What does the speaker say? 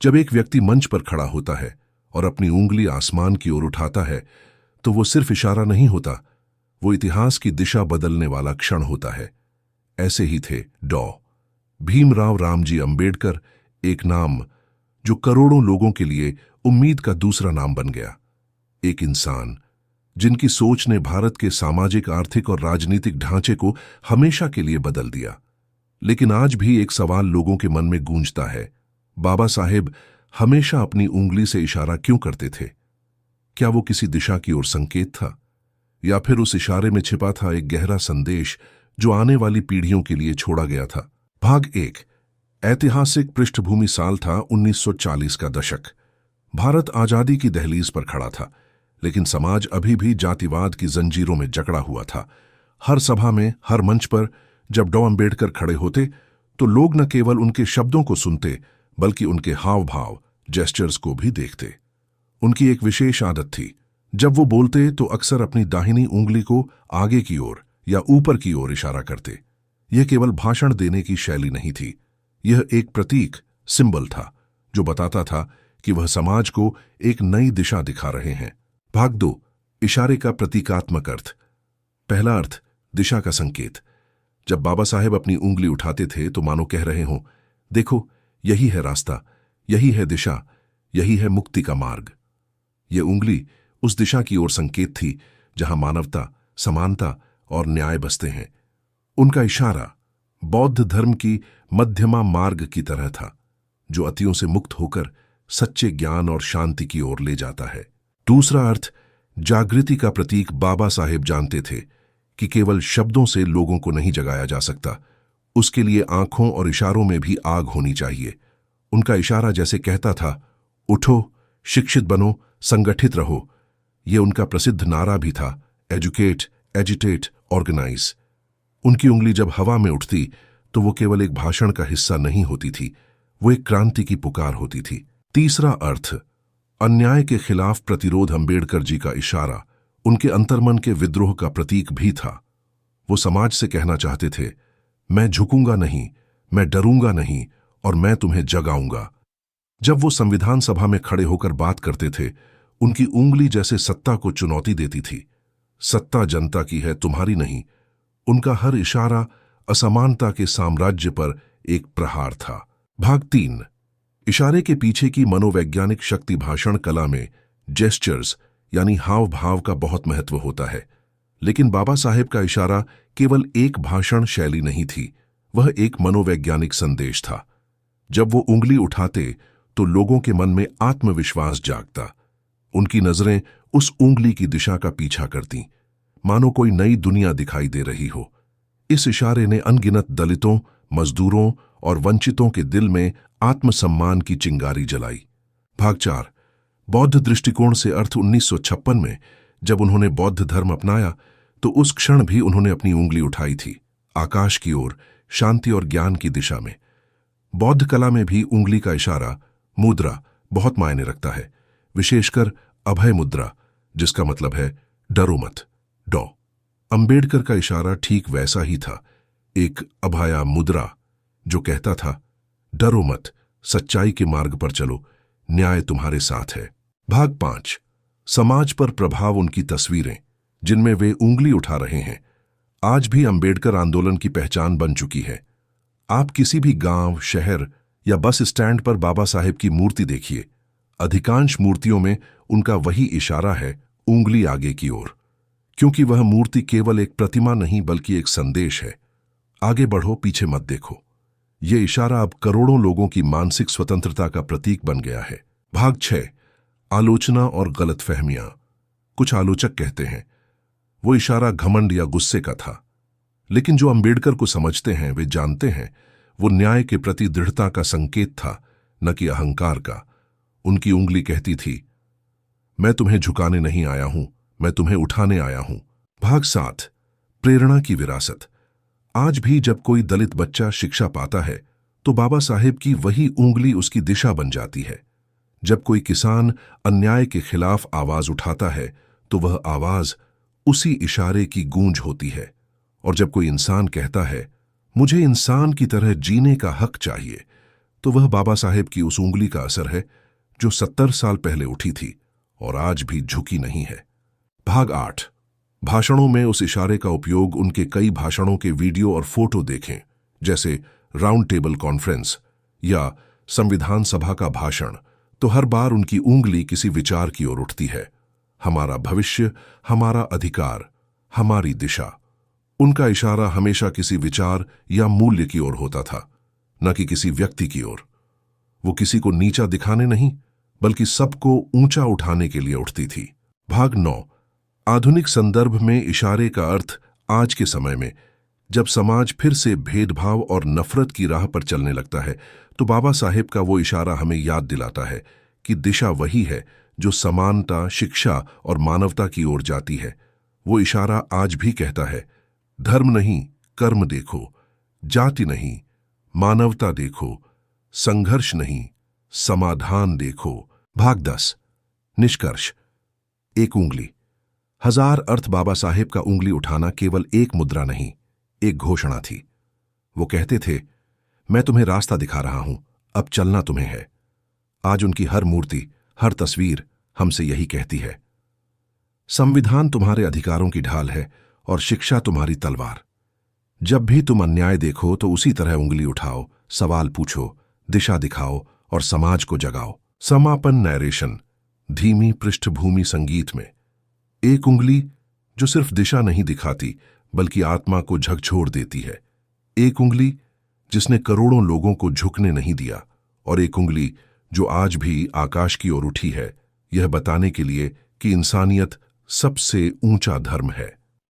जब एक व्यक्ति मंच पर खड़ा होता है और अपनी उंगली आसमान की ओर उठाता है तो वो सिर्फ इशारा नहीं होता, वो इतिहास की दिशा बदलने वाला क्षण होता है। ऐसे ही थे डॉ भीमराव रामजी अंबेडकर, एक नाम जो करोड़ों लोगों के लिए उम्मीद का दूसरा नाम बन गया। एक इंसान जिनकी सोच ने भारत के सामाजिक, आर्थिक और राजनीतिक ढांचे को हमेशा के लिए बदल दिया। लेकिन आज भी एक सवाल लोगों के मन में गूंजता है, बाबा साहेब हमेशा अपनी उंगली से इशारा क्यों करते थे? क्या वो किसी दिशा की ओर संकेत था, या फिर उस इशारे में छिपा था एक गहरा संदेश जो आने वाली पीढ़ियों के लिए छोड़ा गया था? भाग 1। ऐतिहासिक पृष्ठभूमि साल था 1940 का दशक। भारत आजादी की दहलीज पर खड़ा था, लेकिन समाज अभी भी जातिवाद की जंजीरों में जकड़ा हुआ था। हर सभा में, हर मंच पर जब डॉ अंबेडकर खड़े होते तो लोग न केवल उनके शब्दों को सुनते बल्कि उनके हाव भाव, जेस्चर्स को भी देखते। उनकी एक विशेष आदत थी, जब वो बोलते तो अक्सर अपनी दाहिनी उंगली को आगे की ओर या ऊपर की ओर इशारा करते। यह केवल भाषण देने की शैली नहीं थी, यह एक प्रतीक, सिंबल था जो बताता था कि वह समाज को एक नई दिशा दिखा रहे हैं। भाग 2। इशारे का प्रतीकात्मक अर्थ। पहला अर्थ, दिशा का संकेत। जब बाबा साहेब अपनी उंगली उठाते थे तो मानो कह रहे हों, देखो यही है रास्ता, यही है दिशा, यही है मुक्ति का मार्ग। यह उंगली उस दिशा की ओर संकेत थी जहां मानवता, समानता और न्याय बसते हैं। उनका इशारा बौद्ध धर्म की मध्यमा मार्ग की तरह था, जो अतियों से मुक्त होकर सच्चे ज्ञान और शांति की ओर ले जाता है। दूसरा अर्थ, जागृति का प्रतीक। बाबा साहेब जानते थे कि केवल शब्दों से लोगों को नहीं जगाया जा सकता, उसके लिए आंखों और इशारों में भी आग होनी चाहिए। उनका इशारा जैसे कहता था, उठो, शिक्षित बनो, संगठित रहो। यह उनका प्रसिद्ध नारा भी था, एजुकेट, एजिटेट, ऑर्गेनाइज। उनकी उंगली जब हवा में उठती तो वो केवल एक भाषण का हिस्सा नहीं होती थी, वो एक क्रांति की पुकार होती थी। तीसरा अर्थ, अन्याय के खिलाफ प्रतिरोध। अंबेडकर जी का इशारा उनके अंतर्मन के विद्रोह का प्रतीक भी था। वो समाज से कहना चाहते थे, मैं झुकूंगा नहीं, मैं डरूंगा नहीं और मैं तुम्हें जगाऊंगा। जब वो संविधान सभा में खड़े होकर बात करते थे, उनकी उंगली जैसे सत्ता को चुनौती देती थी। सत्ता जनता की है, तुम्हारी नहीं। उनका हर इशारा असमानता के साम्राज्य पर एक प्रहार था। भाग 3। इशारे के पीछे की मनोवैज्ञानिक शक्ति। भाषण कला में जेस्चर्स यानी हाव भाव का बहुत महत्व होता है, लेकिन बाबा साहेब का इशारा केवल एक भाषण शैली नहीं थी, वह एक मनोवैज्ञानिक संदेश था। जब वो उंगली उठाते तो लोगों के मन में आत्मविश्वास जागता। उनकी नजरें उस उंगली की दिशा का पीछा करतीं, मानो कोई नई दुनिया दिखाई दे रही हो। इस इशारे ने अनगिनत दलितों, मजदूरों और वंचितों के दिल में आत्मसम्मान की चिंगारी जलाई। भाग 4। बौद्ध दृष्टिकोण से अर्थ। 1956 में जब उन्होंने बौद्ध धर्म अपनाया तो उस क्षण भी उन्होंने अपनी उंगली उठाई थी, आकाश की ओर, शांति और ज्ञान की दिशा में। बौद्ध कला में भी उंगली का इशारा, मुद्रा, बहुत मायने रखता है, विशेषकर अभय मुद्रा, जिसका मतलब है डरो मत। डॉ अंबेडकर का इशारा ठीक वैसा ही था, एक अभया मुद्रा जो कहता था, डरो मत, सच्चाई के मार्ग पर चलो, न्याय तुम्हारे साथ है। भाग 5। समाज पर प्रभाव। उनकी तस्वीरें जिनमें वे उंगली उठा रहे हैं आज भी अंबेडकर आंदोलन की पहचान बन चुकी है। आप किसी भी गांव, शहर या बस स्टैंड पर बाबा साहेब की मूर्ति देखिए, अधिकांश मूर्तियों में उनका वही इशारा है, उंगली आगे की ओर, क्योंकि वह मूर्ति केवल एक प्रतिमा नहीं बल्कि एक संदेश है, आगे बढ़ो, पीछे मत देखो। यह इशारा अब करोड़ों लोगों की मानसिक स्वतंत्रता का प्रतीक बन गया है। भाग 6। आलोचना और गलतफहमियां। कुछ आलोचक कहते हैं वो इशारा घमंड या गुस्से का था, लेकिन जो अंबेडकर को समझते हैं वे जानते हैं वो न्याय के प्रति दृढ़ता का संकेत था, न कि अहंकार का। उनकी उंगली कहती थी, मैं तुम्हें झुकाने नहीं आया हूं, मैं तुम्हें उठाने आया हूं। भाग 7। प्रेरणा की विरासत। आज भी जब कोई दलित बच्चा शिक्षा पाता है तो बाबा साहेब की वही उंगली उसकी दिशा बन जाती है। जब कोई किसान अन्याय के खिलाफ आवाज उठाता है तो वह आवाज उसी इशारे की गूंज होती है। और जब कोई इंसान कहता है, मुझे इंसान की तरह जीने का हक चाहिए, तो वह बाबा साहेब की उस उंगली का असर है जो 70 साल पहले उठी थी और आज भी झुकी नहीं है। भाग 8। भाषणों में उस इशारे का उपयोग। उनके कई भाषणों के वीडियो और फोटो देखें, जैसे राउंड टेबल कॉन्फ्रेंस या संविधान सभा का भाषण, तो हर बार उनकी उंगली किसी विचार की ओर उठती है। हमारा भविष्य, हमारा अधिकार, हमारी दिशा। उनका इशारा हमेशा किसी विचार या मूल्य की ओर होता था, न कि किसी व्यक्ति की ओर। वो किसी को नीचा दिखाने नहीं, बल्कि सबको ऊंचा उठाने के लिए उठती थी। भाग 9। आधुनिक संदर्भ में इशारे का अर्थ। आज के समय में जब समाज फिर से भेदभाव और नफरत की राह पर चलने लगता है, तो बाबा साहेब का वो इशारा हमें याद दिलाता है कि दिशा वही है जो समानता, शिक्षा और मानवता की ओर जाती है। वो इशारा आज भी कहता है, धर्म नहीं, कर्म देखो, जाति नहीं, मानवता देखो, संघर्ष नहीं, समाधान देखो। भाग 10। निष्कर्ष। एक उंगली। हजार अर्थ। बाबा साहेब का उंगली उठाना केवल एक मुद्रा नहीं, एक घोषणा थी। वो कहते थे, मैं तुम्हें रास्ता दिखा रहा हूं, अब चलना तुम्हें है। आज उनकी हर मूर्ति, हर तस्वीर हमसे यही कहती है। संविधान तुम्हारे अधिकारों की ढाल है और शिक्षा तुम्हारी तलवार। जब भी तुम अन्याय देखो तो उसी तरह उंगली उठाओ, सवाल पूछो, दिशा दिखाओ और समाज को जगाओ। समापन नैरेशन। धीमी पृष्ठभूमि संगीत में एक उंगली जो सिर्फ दिशा नहीं दिखाती बल्कि आत्मा को झकझोर देती है। एक उंगली जिसने करोड़ों लोगों को झुकने नहीं दिया, और एक उंगली जो आज भी आकाश की ओर उठी है, यह बताने के लिए कि इंसानियत सबसे ऊंचा धर्म है।